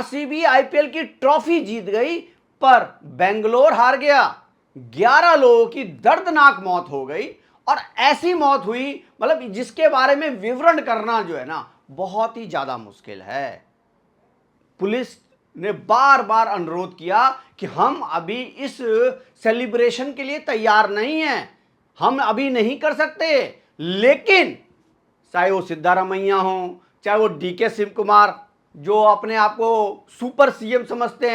RCB IPL की trophy जीत गई पर बेंगलोर हार गया। 11 लोगों की दर्दनाक मौत हो गई और ऐसी मौत हुई मतलब जिसके बारे में विवरण करना जो है ना बहुत ही ज्यादा मुश्किल है। पुलिस ने बार बार अनुरोध किया कि हम अभी इस सेलिब्रेशन के लिए तैयार नहीं हैं, हम अभी नहीं कर सकते। लेकिन चाहे वो सिद्धारमैया हो, चाहे वो डीके शिव कुमार जो अपने आप को सुपर सीएम समझते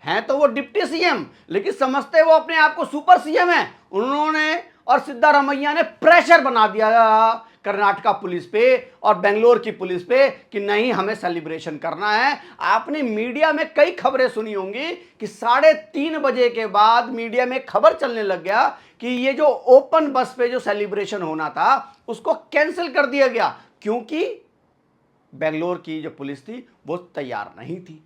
हैं तो वो डिप्टी सीएम, लेकिन समझते वो अपने आप को सुपर सीएम है। उन्होंने और सिद्धारमैया ने प्रेशर बना दिया कर्नाटका पुलिस पे और बेंगलोर की पुलिस पे कि नहीं, हमें सेलिब्रेशन करना है। आपने मीडिया में कई खबरें सुनी होंगी कि 3:30 बजे के बाद मीडिया में खबर चलने लग गया कि ये जो ओपन बस पे जो सेलिब्रेशन होना था उसको कैंसिल कर दिया गया, क्योंकि बेंगलोर की जो पुलिस थी वो तैयार नहीं थी।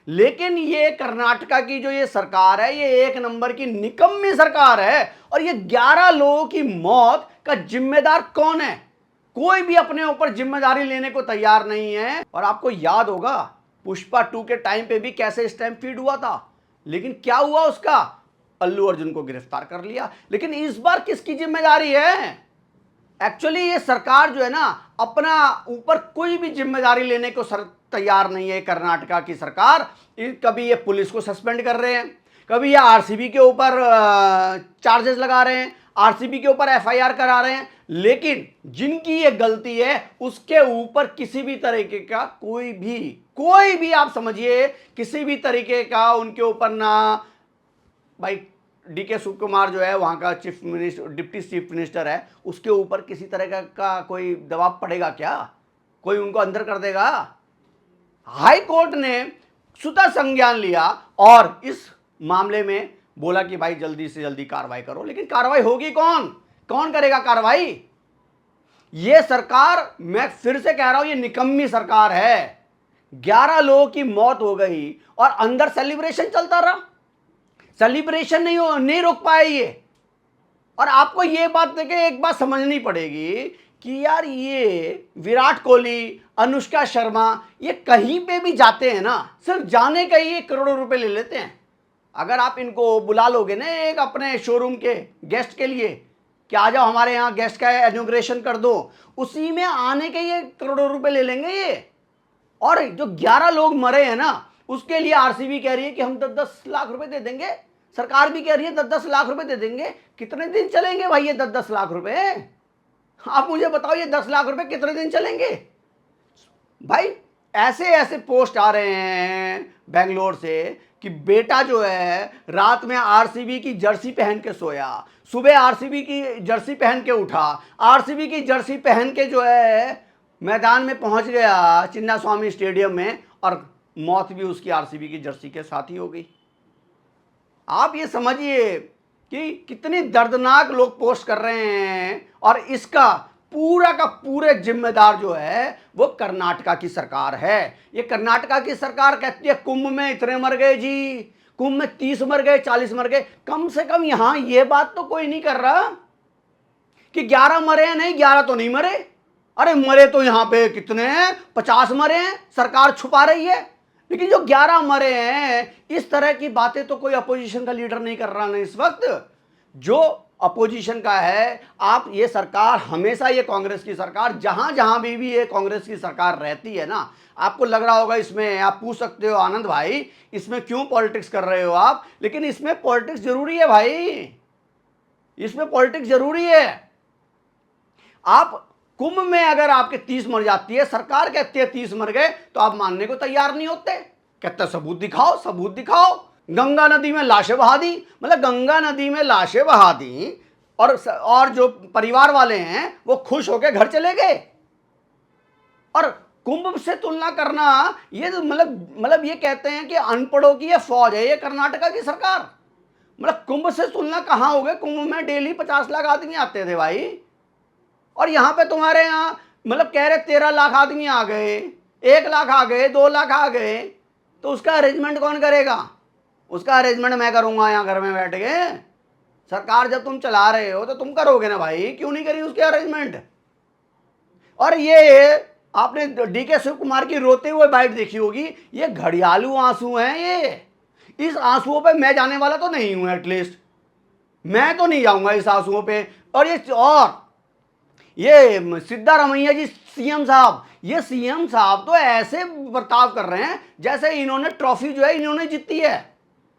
लेकिन ये कर्नाटका की जो ये सरकार है ये एक नंबर की निकम्मी सरकार है और ये 11 लोगों की मौत का जिम्मेदार कौन है? कोई भी अपने ऊपर जिम्मेदारी लेने को तैयार नहीं है। और आपको याद होगा पुष्पा 2 के टाइम पे भी कैसे स्टैम्पीड हुआ था, लेकिन क्या हुआ उसका? अल्लू अर्जुन को गिरफ्तार कर लिया। लेकिन इस बार किसकी जिम्मेदारी है? एक्चुअली ये सरकार जो है ना अपना ऊपर कोई भी जिम्मेदारी लेने को तैयार नहीं है। कर्नाटका की सरकार कभी ये पुलिस को सस्पेंड कर रहे हैं, कभी ये आरसीबी के ऊपर चार्जेस लगा रहे हैं, आरसीबी के ऊपर एफआईआर करा रहे हैं, लेकिन जिनकी ये गलती है उसके ऊपर किसी भी तरीके का कोई भी आप समझिए किसी भी तरीके का उनके ऊपर ना भाई डीके शिव कुमार जो है वहां का chief minister deputy chief minister है, उसके ऊपर किसी तरह का कोई दबाव पड़ेगा क्या? कोई उनको अंदर कर देगा? हाई कोर्ट ने स्वतः संज्ञान लिया और इस मामले में बोला कि भाई जल्दी से जल्दी कार्रवाई करो। लेकिन कार्रवाई होगी कौन करेगा कार्रवाई? ये सरकार, मैं फिर से कह रहा हूं, ये निकम्मी सरकार है। 11 लोगों की मौत हो गई और अंदर सेलिब्रेशन चलता रहा, सेलिब्रेशन नहीं रोक पाए ये। और आपको ये बात देखे एक बात समझनी पड़ेगी कि यार ये विराट कोहली, अनुष्का शर्मा ये कहीं पे भी जाते हैं ना, सिर्फ जाने का ही 1 करोड़ रुपए ले लेते हैं। अगर आप इनको बुला लोगे ना एक अपने शोरूम के गेस्ट के लिए कि आ जाओ हमारे यहाँ गेस्ट का इनॉग्रेशन कर दो, उसी में आने के 1 करोड़ रुपए ले लेंगे ये। और जो 11 लोग मरे हैं ना उसके लिए आरसीबी कह रही है कि हम 10-10 लाख रुपए दे देंगे, सरकार भी कह रही है 10-10 लाख रुपए दे देंगे। कितने दिन चलेंगे भाई ये 10-10 लाख रुपए? आप मुझे बताओ ये 10 लाख रुपए कितने दिन चलेंगे भाई? ऐसे पोस्ट आ रहे हैं बेंगलोर से कि बेटा जो है रात में आरसीबी की जर्सी पहन के सोया, सुबह आरसीबी की जर्सी पहन के उठा, आरसीबी की जर्सी पहन के जो है मैदान में पहुंच गया चिन्नास्वामी स्टेडियम में और मौत भी उसकी आरसीबी की जर्सी के साथ ही हो गई। आप ये समझिए कि कितनी दर्दनाक लोग पोस्ट कर रहे हैं और इसका पूरा का पूरे जिम्मेदार जो है वो कर्नाटका की सरकार है। ये कर्नाटका की सरकार कहती है कुंभ में इतने मर गए जी, कुंभ में 30 मर गए, 40 मर गए। कम से कम यहां ये बात तो कोई नहीं कर रहा कि 11 मरे हैं। नहीं, 11 तो नहीं मरे। अरे मरे तो यहां पे कितने हैं, 50 मरे हैं। सरकार छुपा रही है, लेकिन जो 11 मरे हैं इस तरह की बातें तो कोई अपोजिशन का लीडर नहीं कर रहा ना इस वक्त। जो अपोजिशन का है, आप ये सरकार हमेशा, ये कांग्रेस की सरकार जहां जहां भी ये कांग्रेस की सरकार रहती है ना, आपको लग रहा होगा इसमें, आप पूछ सकते हो आनंद भाई इसमें क्यों पॉलिटिक्स कर रहे हो आप, लेकिन इसमें पॉलिटिक्स जरूरी है भाई, इसमें पॉलिटिक्स जरूरी है। आप कुंभ में अगर आपके 30 मर जाती है, सरकार कहती है 30 मर गए, तो आप मानने को तैयार नहीं होते, कहते सबूत दिखाओ सबूत दिखाओ। गंगा नदी में लाशें बहा दी, मतलब गंगा नदी में लाशें बहा दी और जो परिवार वाले हैं वो खुश होकर घर चले गए। और कुंभ से तुलना करना ये मतलब ये कहते हैं कि अनपढ़ों की ये फौज है ये कर्नाटका की सरकार। मतलब कुंभ से तुलना कहां हो गए? कुंभ में डेली 50 लाख आदमी आते थे भाई, और यहां पे तुम्हारे यहां मतलब कह रहे 13 लाख आदमी आ गए, 1 लाख आ गए, 2 लाख आ गए, तो उसका अरेंजमेंट कौन करेगा? उसका अरेंजमेंट मैं करूंगा यहां घर में बैठ के। सरकार जब तुम चला रहे हो तो तुम करोगे ना भाई, क्यों नहीं करी उसके अरेंजमेंट? और ये आपने डीके शिव कुमार की रोते हुए बाइट देखी होगी, ये घड़ियालू आंसू हैं ये। इस आंसुओं पे मैं जाने वाला तो नहीं हूं, एटलीस्ट मैं तो नहीं जाऊंगा इस आंसुओं पे। और ये सिद्धारमैया जी सीएम साहब, ये सीएम साहब तो ऐसे बर्ताव कर रहे हैं जैसे इन्होंने ट्रॉफी जो है इन्होंने जीती है।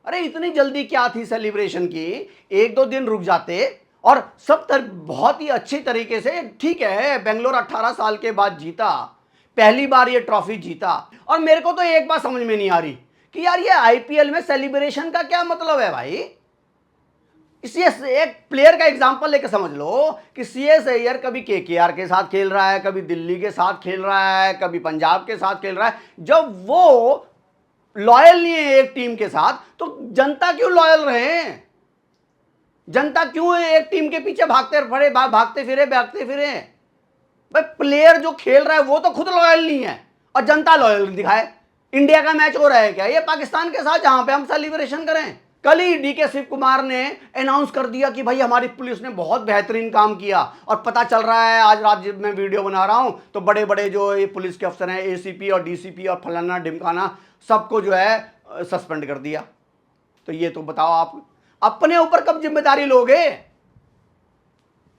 अरे इतनी जल्दी क्या थी सेलिब्रेशन की, एक दो दिन रुक जाते और सब बहुत ही अच्छी तरीके से। ठीक है, बेंगलोर 18 साल के बाद जीता, पहली बार ये ट्रॉफी जीता। और मेरे को तो एक बात समझ में नहीं आ रही कि यार ये आईपीएल में सेलिब्रेशन का क्या मतलब है भाई। इसी एक प्लेयर का एग्जांपल लेकर समझ लो कि सीएस अय्यर कभी केकेआर के साथ खेल रहा है, कभी दिल्ली के साथ खेल रहा है, कभी पंजाब के साथ खेल रहा है। जब वो लॉयल नहीं है एक टीम के साथ, तो जनता क्यों लॉयल रहे? जनता क्यों एक टीम के पीछे भागते फिरे भाई प्लेयर जो खेल रहा है वो तो खुद लॉयल नहीं है और जनता लॉयल दिखाए। इंडिया का मैच हो रहा है क्या ये पाकिस्तान के साथ, जहां पे हम सेलिब्रेशन करें? कल ही डीके शिव कुमार ने अनाउंस कर दिया कि भाई हमारी पुलिस ने बहुत बेहतरीन काम किया। और पता चल रहा है, आज रात जब मैं वीडियो बना रहा हूं तो बड़े बड़े जो ये पुलिस के अफसर हैं, एसीपी और डीसीपी और फलाना ढिमकाना, सबको जो है सस्पेंड कर दिया। तो ये तो बताओ आप अपने ऊपर कब जिम्मेदारी लोगे?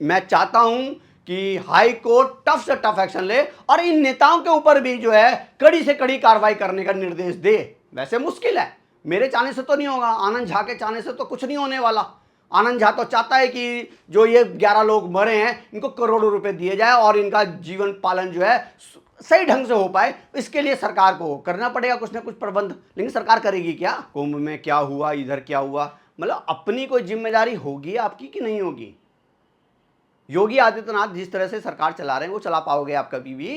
मैं चाहता हूं कि हाई कोर्ट टफ से टफ एक्शन ले और इन नेताओं के ऊपर भी जो है कड़ी से कड़ी कार्रवाई करने का निर्देश दे। वैसे मुश्किल है, मेरे चाहने से तो नहीं होगा, आनंद झा के चाहने से तो कुछ नहीं होने वाला। आनंद झा तो चाहता है कि जो ये 11 लोग मरे हैं इनको करोड़ों रुपए दिए जाए और इनका जीवन पालन जो है सही ढंग से हो पाए। इसके लिए सरकार को करना पड़ेगा कुछ ना कुछ प्रबंध। लेकिन सरकार करेगी क्या? कुंभ में क्या हुआ, इधर क्या हुआ, मतलब अपनी कोई जिम्मेदारी होगी आपकी कि नहीं होगी? योगी आदित्यनाथ जिस तरह से सरकार चला रहे हैं वो चला पाओगे आप कभी भी?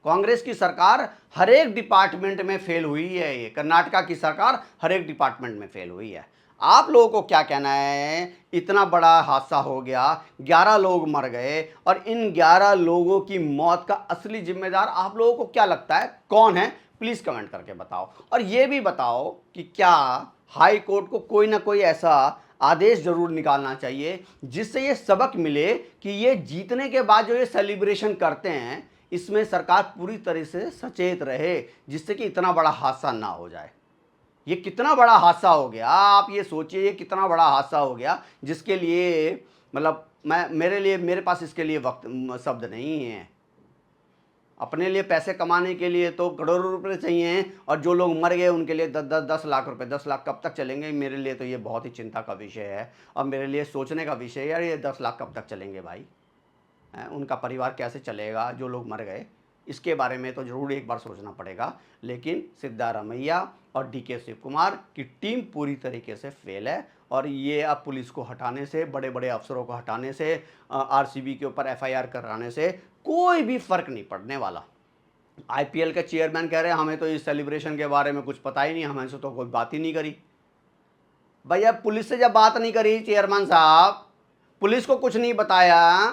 कांग्रेस की सरकार हर एक डिपार्टमेंट में फेल हुई है। ये कर्नाटका की सरकार हर एक डिपार्टमेंट में फेल हुई है। आप लोगों को क्या कहना है? इतना बड़ा हादसा हो गया, 11 लोग मर गए और इन 11 लोगों की मौत का असली जिम्मेदार आप लोगों को क्या लगता है कौन है? प्लीज कमेंट करके बताओ। और ये भी बताओ कि क्या हाई कोर्ट को कोई ना कोई ऐसा आदेश जरूर निकालना चाहिए जिससे ये सबक मिले कि ये जीतने के बाद जो ये सेलिब्रेशन करते हैं इसमें सरकार पूरी तरह से सचेत रहे, जिससे कि इतना बड़ा हादसा ना हो जाए। ये कितना बड़ा हादसा हो गया, आप ये सोचिए, ये कितना बड़ा हादसा हो गया जिसके लिए मतलब मेरे पास इसके लिए वक्त शब्द नहीं है। अपने लिए पैसे कमाने के लिए तो करोड़ों रुपए चाहिए और जो लोग मर गए उनके लिए 10 लाख रुपए, 10 लाख कब तक चलेंगे? मेरे लिए तो ये बहुत ही चिंता का विषय है और मेरे लिए सोचने का विषय है। यार ये 10 लाख कब तक चलेंगे भाई? उनका परिवार कैसे चलेगा जो लोग मर गए? इसके बारे में तो ज़रूर एक बार सोचना पड़ेगा। लेकिन सिद्धारमैया और डीके शिव कुमार की टीम पूरी तरीके से फेल है और ये अब पुलिस को हटाने से, बड़े बड़े अफसरों को हटाने से, आरसीबी के ऊपर एफआईआर कराने से कोई भी फर्क नहीं पड़ने वाला। आईपीएल के चेयरमैन कह रहे हैं हमें तो इस सेलिब्रेशन के बारे में कुछ पता ही नहीं, हमें से तो कोई बात ही नहीं करी। भैया पुलिस से जब बात नहीं करी चेयरमैन साहब, पुलिस को कुछ नहीं बताया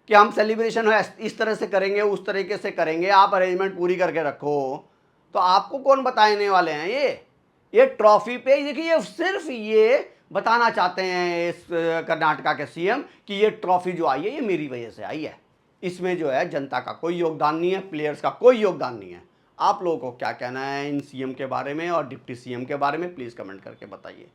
कि हम सेलिब्रेशन इस तरह से करेंगे, उस तरीके से करेंगे, आप अरेंजमेंट पूरी करके रखो, तो आपको कौन बताने वाले हैं? ये ट्रॉफी पे देखिए, ये सिर्फ ये बताना चाहते हैं इस कर्नाटका के सीएम कि ये ट्रॉफी जो आई है ये मेरी वजह से आई है। इसमें जो है जनता का कोई योगदान नहीं है, प्लेयर्स का कोई योगदान नहीं है। आप लोगों को क्या कहना है इन सीएम के बारे में और डिप्टी सीएम के बारे में? प्लीज़ कमेंट करके बताइए।